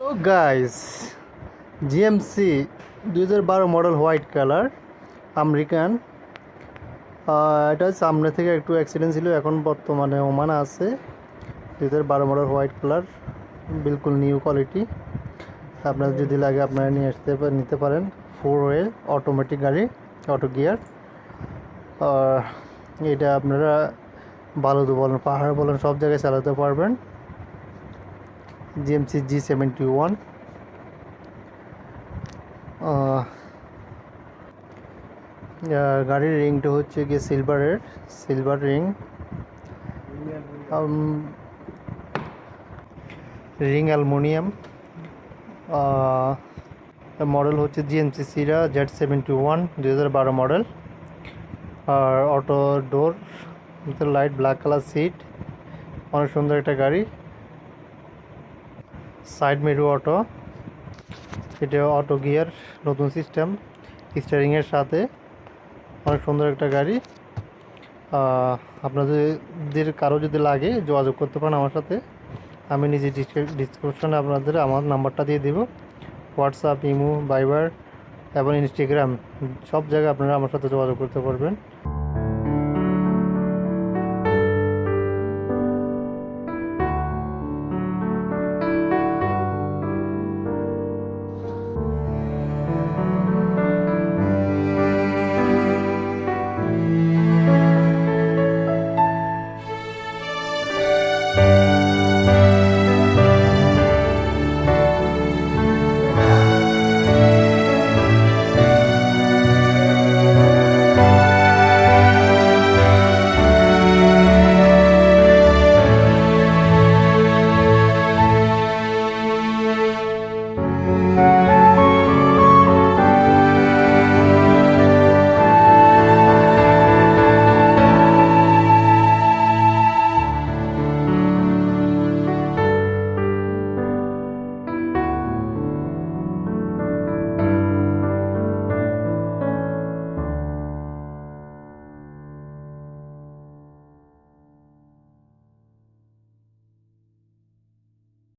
তো guys, GMC 2012 model white colour American. এটা সামনে থেকে একটু অ্যাক্সিডেন্ট ছিল, এখন বর্তমানে ওমানে আছে। 2012 মডেল হোয়াইট কালার, বিলকুল নিউ কোয়ালিটি। আপনার যদি লাগে আপনারা নিতে পারেন। 4 হুইল অটোমেটিক গাড়ি, অটো গিয়ার। আর এটা আপনারা বালুতে বলেন, পাহাড় বলেন, সব জায়গায় চালাতে পারবেন। GMC G71। গাড়ির রিংটা হচ্ছে গিয়ে silver ring. Ring aluminium. Model হচ্ছে জিএমসি সিরা Z71 2012 মডেল। আর auto door, light black colour seat, অনেক সুন্দর একটা গাড়ি। সাইড মেরু অটো, এটা অটো গিয়ার, নতুন সিস্টেম স্টিয়ারিংয়ের সাথে, অনেক সুন্দর একটা গাড়ি। আপনাদের কারো যদি লাগে যোগাযোগ করতে পারেন আমার সাথে। আমি নিজে ডিসক্রিপশনে আপনাদের আমার নাম্বারটা দিয়ে দেব। হোয়াটসঅ্যাপ, ইমো, ভাইবার এবং ইনস্টাগ্রাম সব জায়গায় আপনারা আমার সাথে যোগাযোগ করতে পারবেন।